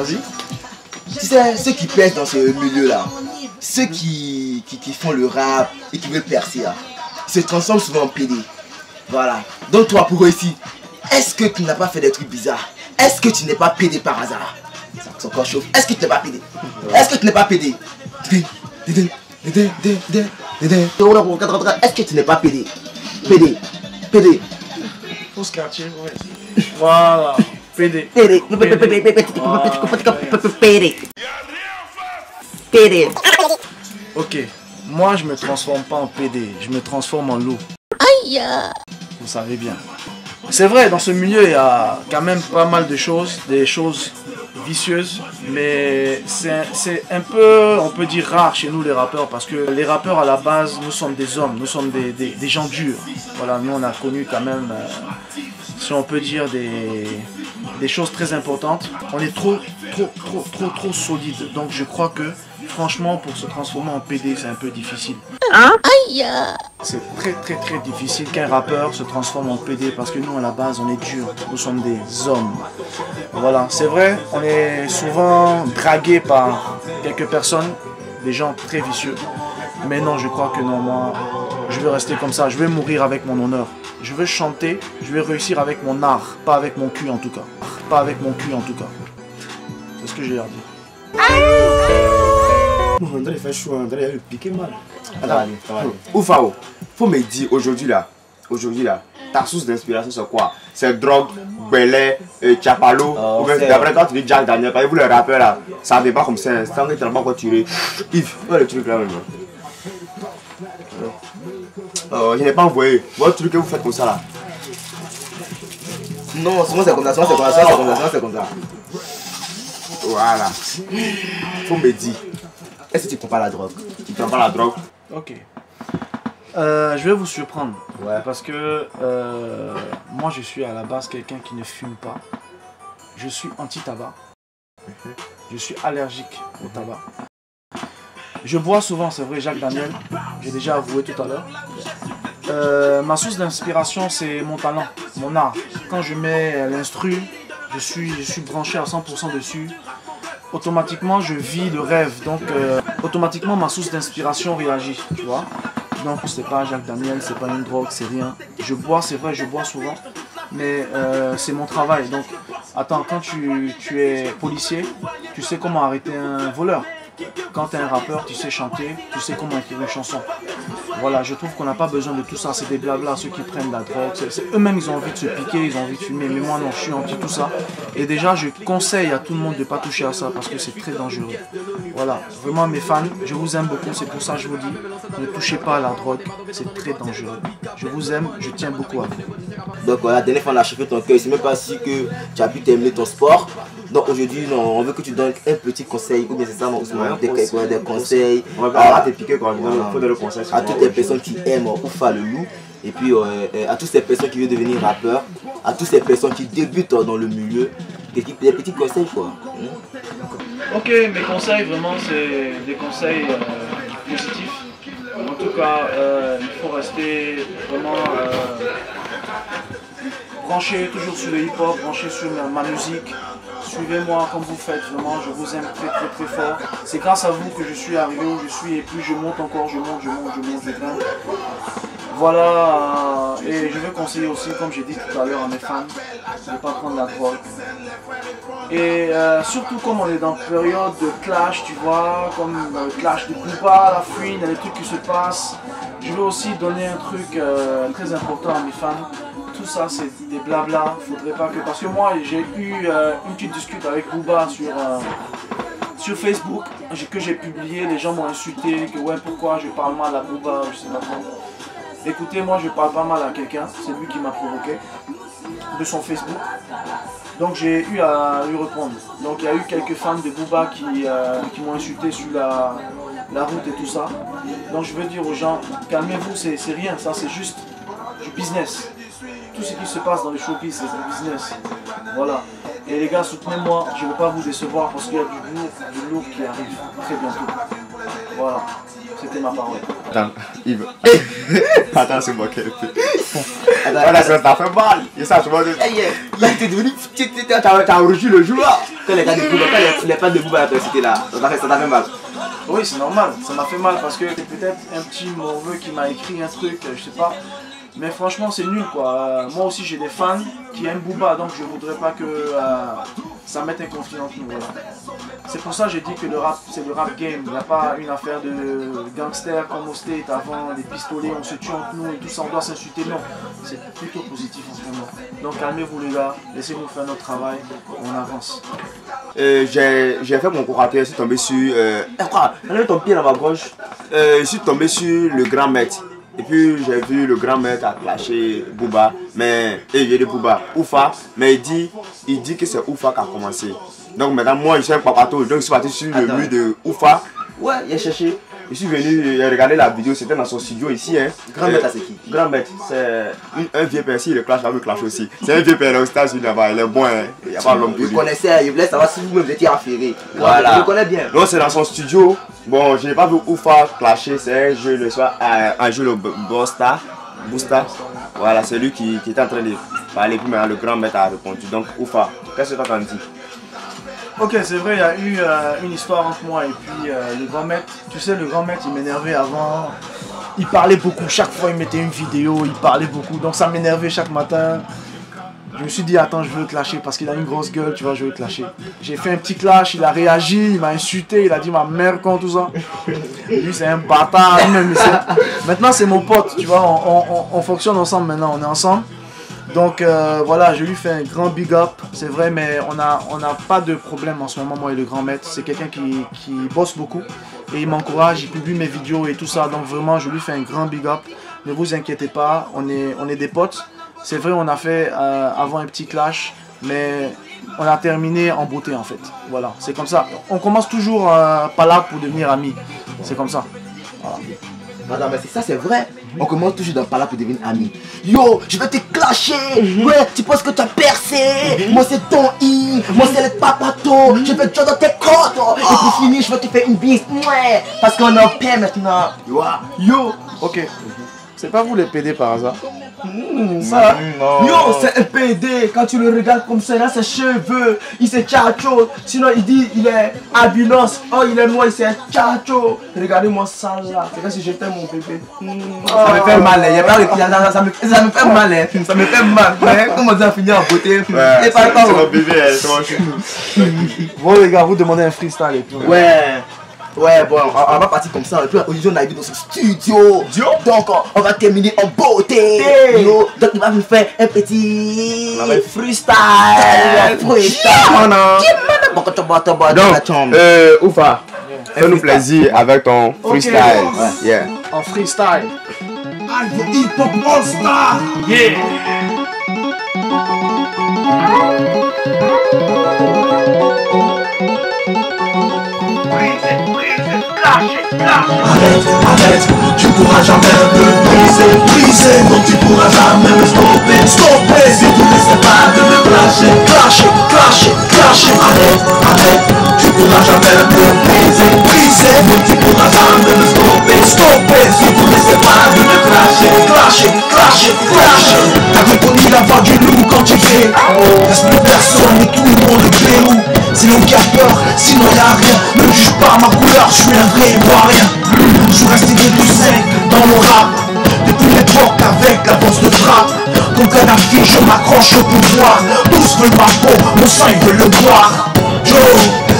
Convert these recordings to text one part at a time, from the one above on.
Vas-y. Tu sais, ceux qui pèsent dans ce milieu-là, ceux qui font le rap et qui veulent percer, là, ils se transforment souvent en PD. Voilà. Donc toi, pour réussir, est-ce que tu n'as pas fait des trucs bizarres? Est-ce que tu n'es pas PD par hasard? C'est encore chaud. Est-ce que tu n'es pas PD? Est-ce que tu n'es pas PD? Est-ce que tu n'es pas PD? PD. PD. Faut se quartier, ouais. Voilà. PD. PD. PD. Ok. Moi, je me transforme pas en PD. Je me transforme en loup. Aïe. Vous savez bien. C'est vrai, dans ce milieu, il y a quand même pas mal de choses, des choses vicieuses, mais c'est un peu, on peut dire, rare chez nous les rappeurs, parce que les rappeurs à la base, nous sommes des hommes, nous sommes des gens durs. Voilà, nous on a connu quand même, si on peut dire, des choses très importantes. On est trop solide, donc je crois que franchement, pour se transformer en PD, c'est un peu difficile. C'est très difficile qu'un rappeur se transforme en PD parce que nous, à la base, on est dur. Nous sommes des hommes. Voilà, c'est vrai, on est souvent dragué par quelques personnes, des gens très vicieux. Mais non, je crois que non, moi, je veux rester comme ça. Je veux mourir avec mon honneur. Je veux chanter, je veux réussir avec mon art, pas avec mon cul en tout cas. Pas avec mon cul en tout cas. C'est ce que j'ai leur dit. André fait chaud, André a eu piqué mal. Oufao, faut me dire aujourd'hui là, ta source d'inspiration c'est quoi? C'est drogue, belé, chapalo, ou même d'après quand tu dis Jack Daniel, quand vous les rappeurs là, ça ne fait pas comme ça, c'est un tellement quoi tirer. Yves, où est le truc là même? Je n'ai pas envoyé, votre truc que vous faites comme ça là. Non, souvent c'est comme ça, souvent c'est comme ça. Voilà. Faut me dire. Est-ce que tu prends pas la drogue? Tu prends pas la drogue? Ok. Je vais vous surprendre. Ouais. Parce que moi je suis à la base quelqu'un qui ne fume pas. Je suis anti-tabac. Je suis allergique au tabac. Je bois souvent, c'est vrai, Jacques Daniel. J'ai déjà avoué tout à l'heure. Ma source d'inspiration c'est mon talent, mon art. Quand je mets l'instru, je suis branché à 100% dessus. Automatiquement je vis le rêve, donc automatiquement ma source d'inspiration réagit, tu vois. Donc c'est pas Jacques Daniel, c'est pas une drogue, c'est rien. Je bois, c'est vrai, je bois souvent, mais c'est mon travail. Donc attends, quand tu es policier, tu sais comment arrêter un voleur. Quand tu es un rappeur, tu sais chanter, tu sais comment écrire une chanson. Voilà, je trouve qu'on n'a pas besoin de tout ça, c'est des blabla, ceux qui prennent la drogue. Eux-mêmes, ils ont envie de se piquer, ils ont envie de fumer, mais moi non, je suis anti tout ça. Et déjà, je conseille à tout le monde de ne pas toucher à ça parce que c'est très dangereux. Voilà, vraiment mes fans, je vous aime beaucoup, c'est pour ça que je vous dis, ne touchez pas à la drogue, c'est très dangereux. Je vous aime, je tiens beaucoup à vous. Donc voilà, la dernière fois on a chauffé ton cœur, c'est même pas si que tu as pu terminer ton sport. Donc aujourd'hui, on veut que tu donnes un petit conseil, ou bien c'est ça, des conseils. On va pas te piquer quand il faut donner le conseil. À toutes les personnes qui aiment Oufa le loup, et puis à toutes ces personnes qui veulent devenir rappeurs, à toutes ces personnes qui débutent dans le milieu, des petits conseils quoi. Ok, mes conseils vraiment c'est des conseils positifs. En tout cas, il faut rester vraiment branché toujours sur le hip-hop, branché sur ma musique. Suivez-moi comme vous faites, vraiment, je vous aime très fort. C'est grâce à vous que je suis arrivé où je suis et puis je monte encore, je grimpe. Voilà, et je veux conseiller aussi, comme j'ai dit tout à l'heure à mes fans, de ne pas prendre la drogue. Et surtout comme on est dans une période de clash, tu vois, comme le clash de Booba, la Fouine, il y a des trucs qui se passent. Je veux aussi donner un truc très important à mes fans. Tout ça c'est des blabla, faudrait pas que... Parce que moi j'ai eu une petite discute avec Booba sur Facebook que j'ai publié, les gens m'ont insulté, que ouais pourquoi je parle mal à Booba, je sais pas trop. Écoutez, moi je parle pas mal à quelqu'un, c'est lui qui m'a provoqué de son Facebook. Donc j'ai eu à lui répondre. Donc il y a eu quelques fans de Booba qui m'ont insulté sur la route et tout ça. Donc je veux dire aux gens, calmez-vous, c'est rien, ça c'est juste du business. Tout ce qui se passe dans les showbiz, c'est du business. Voilà. Et les gars, soutenez-moi, je ne veux pas vous décevoir parce qu'il y a du lourd qui arrive très bientôt. Voilà. C'était ma parole. Attends, Yves. Attends, c'est moi qui ai fait. Voilà, ça t'a fait mal. Et ça, tu vois. Là, t'es devenu. T'as rougi le jour là. Quand les gars de Booba, quand les fans de Booba c'était là, ça t'a fait mal. Oui, c'est normal. Ça m'a fait mal parce que c'est peut-être un petit morveux qui m'a écrit un truc, je sais pas. Mais franchement, c'est nul quoi. Moi aussi, j'ai des fans qui aiment Booba, donc je voudrais pas que ça mette un conflit entre nous. Voilà. C'est pour ça que j'ai dit que le rap, c'est le rap game. Il n'y a pas une affaire de gangster comme au State avant, des pistolets, on se tue entre nous et tout ça, on doit s'insulter. Non, c'est plutôt positif en ce moment. Donc calmez-vous les gars, laissez-nous faire notre travail, on avance. J'ai fait mon corateur, je suis tombé sur. Quoi? Enlève ton pied dans ma gauche. Je suis tombé sur le grand maître. Et puis j'ai vu le grand maître a clashé Booba, mais il dit Booba, Oufa, mais il dit que c'est Oufa qui a commencé. Donc maintenant moi je suis un papato, donc je suis parti sur le mur de Oufa. Ouais, il a cherché. Je suis venu regarder la vidéo, c'était dans son studio ici. Hein. Grand maître, c'est qui? Grand maître, c'est un vieux père, si le clash, va me clash aussi. C'est un vieux père aux États-Unis là-bas, il est bon, hein. Il n'y a pas l'homme pour lui. Je connaissais, il voulait savoir si vous étiez affairé. Voilà. Je le connais bien. Donc c'est dans son studio. Bon, je n'ai pas vu Oufa clasher, c'est un jeu le soir, un jeu le Boosta. Voilà, c'est lui qui était en train de parler, puis maintenant le grand maître a répondu. Donc Oufa, qu'est-ce que tu t'en dis? Ok, c'est vrai, il y a eu une histoire entre moi et puis le grand maître. Tu sais, le grand maître, il m'énervait avant. Il parlait beaucoup, chaque fois il mettait une vidéo, il parlait beaucoup. Donc ça m'énervait chaque matin. Je me suis dit, attends, je veux le clasher parce qu'il a une grosse gueule, tu vois, je veux le clasher. J'ai fait un petit clash, il a réagi, il m'a insulté, il a dit ma mère quand tout ça. Lui, c'est un bâtard. Maintenant, c'est mon pote, tu vois, on fonctionne ensemble maintenant, on est ensemble. Donc voilà, je lui fais un grand big up, c'est vrai, mais on n'a pas de problème en ce moment, moi et le grand maître. C'est quelqu'un qui bosse beaucoup et il m'encourage, il publie mes vidéos et tout ça. Donc vraiment, je lui fais un grand big up. Ne vous inquiétez pas, on est des potes. C'est vrai, on a fait avant un petit clash, mais on a terminé en beauté en fait. Voilà, c'est comme ça. On commence toujours pas là pour devenir amis. C'est comme ça. Voilà. Madame, mais ça c'est vrai. On commence toujours dans pas là pour devenir amis. Yo, je vais te clasher. Ouais, tu penses que tu as percé. Moi c'est ton i. Moi c'est le papato. Je vais te jouer dans tes côtes. Et pour finir, je vais te faire une bise. Ouais, parce qu'on est en paix maintenant. Yo, ok. C'est pas vous les PD par hasard? Ça, yo, c'est un PD. Quand tu le regardes comme ça, il a ses cheveux, il s'est tchacho. Sinon, il dit il est albinos. Oh, il est noir, il s'est tchacho. Regardez-moi ça là. C'est comme si j'étais mon bébé. Ça me fait mal, hein. Ça me fait mal, hein. Ça me fait mal. Mais comment on a fini en beauté? C'est mon bébé, c'est mon chou. Bon, les gars, vous demandez un freestyle et tout. Ouais, bon, on va partir comme ça. Et puis aujourd'hui, on a vu dans ce studio. Donc, on va terminer en beauté. Yo, donc, il va nous faire un petit freestyle. Donc, Oufa, fais-nous plaisir avec ton freestyle. Okay. Yeah. En freestyle. Hip Hop All Star. Yeah. Arrête, tu pourras jamais me briser, non tu pourras jamais me stopper, si tu n'essaies pas de me clasher, arrête, tu pourras jamais me briser, non tu pourras jamais me stopper, si tu n'essaies pas de me clasher. T'as reconnu la voix du loup quand tu fais, laisse plus personne et tout le monde est verrou. C'est l'homme qui a peur, sinon y'a rien. Ne juge pas ma couleur, je suis un vrai ivoirien. Je suis resté depuis 5 dans le rap. Depuis l'époque avec la danse de frappe. Comme Kadhafi, je m'accroche au pouvoir. Tous veulent ma peau, mon sang ils veulent le boire.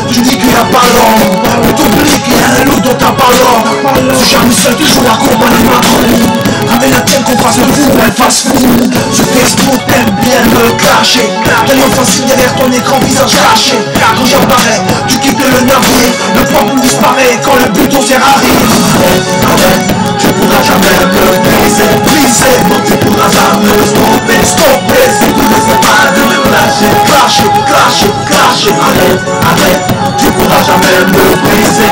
Tu dis qu'il n'y a pas l'homme, mais t'oublies qu'il y a un loup dans ta parole. Si jamais seul, toujours accompagné de ma famille. Ramène la tienne qu'on fasse le fou, elle fasse fou. Sur Facebook, t'aimes bien me clasher. Tellement facile derrière ton écran, visage caché. Quand j'apparais, tu quittes le navire. Le point plus disparaît quand le buton sert à rire. Arrête, tu pourras jamais me briser. Non, tu pourras jamais me stopper. Si tu ne sais pas de me clasher. Arrête, tu pourras jamais me briser.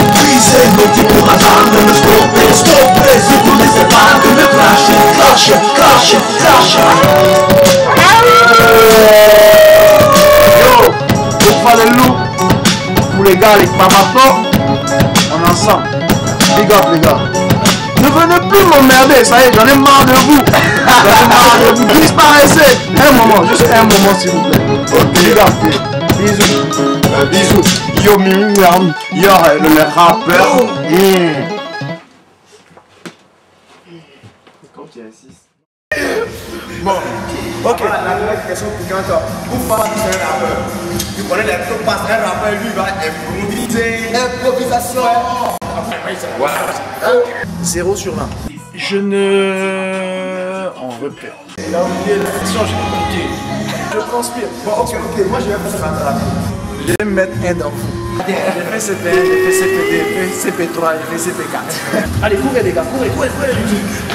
Non, tu pourras jamais me stopper. Si tu ne sais pas de me clasher. Yo, pour faire le loup, pour les gars, les papatos, on est ensemble. Big up les gars. Ne venez plus m'emmerder, ça y est, j'en ai marre de vous. J'en ai marre de vous. Disparaissez. Un moment, juste un moment s'il vous plaît. Ok, big up. Bisous. Bisous. Yo, Mimiam. Yo, le rappeur. Quand tu insistes. Bon, ok. La première question piquante. Oufa, c'est un rappeur. Tu connais les trucs parce qu'un rappeur, lui, va improviser. Improvisation. Ouais. 0 sur 20. Je ne... On replay. Il a oublié la question, j'ai compliqué. Je transpire. Bon, ok, moi je vais faire ça rapide. Je vais mettre un dans vous. J'ai fait CP1, j'ai fait CP2, j'ai fait CP3, j'ai fait CP4. Allez, courez les gars, courez.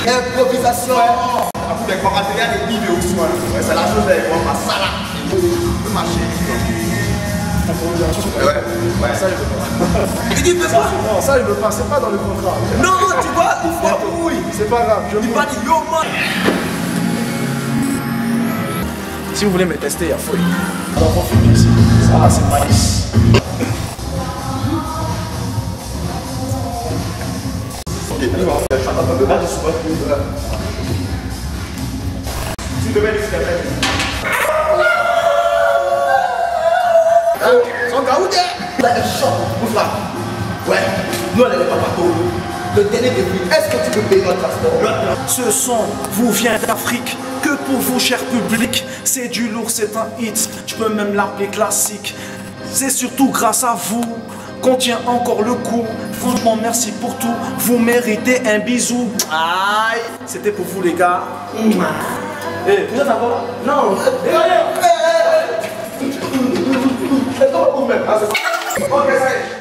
Improvisation. Après, quand il y a des vidéos, c'est la chose avec moi, ma salade. Il peut marcher. Ouais. Ça, il veut pas. Il dit, fais pas. Non, ça, il veut pas. C'est pas dans le contrat. Non, tu vois, une fois, oui. C'est pas grave. Je Il vous... va dire, yo, man. Si vous voulez me tester, il y a folie. Alors, on finit ici. Ça, c'est maïs. Tu devais lui faire. Son gars, où t'es? Là, un choc. Oufla. Ouais. Nous, on est les papatos. Le dernier début, est-ce que tu peux payer notre transport? Ce son vous vient d'Afrique. Que pour vous, cher public, c'est du lourd, c'est un hit. Tu peux même l'appeler classique. C'est surtout grâce à vous qu'on tient encore le coup. Franchement, merci pour tout. Vous méritez un bisou. Aïe, c'était pour vous, les gars. Eh, vous êtes encore là? Non. Ok, ça y est.